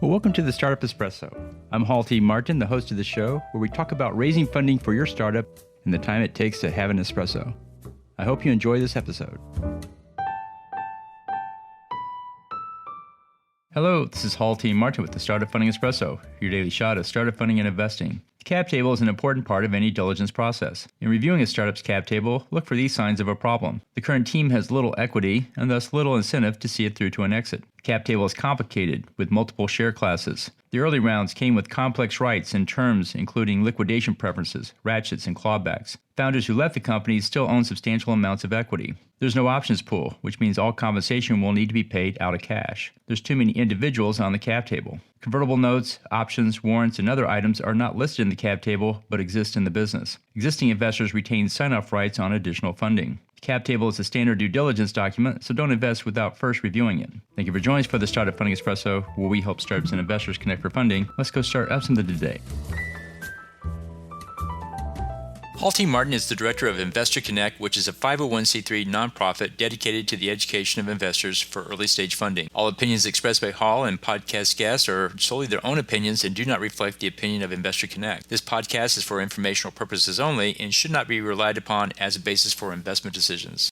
Well, welcome to the Startup Espresso. I'm Hall T. Martin, the host of the show, where we talk about raising funding for your startup and the time it takes to have an espresso. I hope you enjoy this episode. Hello, this is Hall T. Martin with the Startup Funding Espresso, your daily shot of startup funding and investing. The cap table is an important part of any diligence process. In reviewing a startup's cap table, look for these signs of a problem. The current team has little equity and thus little incentive to see it through to an exit. The cap table is complicated with multiple share classes. The early rounds came with complex rights and terms including liquidation preferences, ratchets, and clawbacks. Founders who left the company still own substantial amounts of equity. There's no options pool, which means all compensation will need to be paid out of cash. There's too many individuals on the cap table. Convertible notes, options, warrants, and other items are not listed in the cap table but exist in the business. Existing investors retain sign-off rights on additional funding. The cap table is a standard due diligence document, so don't invest without first reviewing it. Thank you for joining us for the Startup Funding Espresso, where we help startups and investors connect for funding. Let's go start up something today. Hall T. Martin is the director of Investor Connect, which is a 501c3 nonprofit dedicated to the education of investors for early-stage funding. All opinions expressed by Hall and podcast guests are solely their own opinions and do not reflect the opinion of Investor Connect. This podcast is for informational purposes only and should not be relied upon as a basis for investment decisions.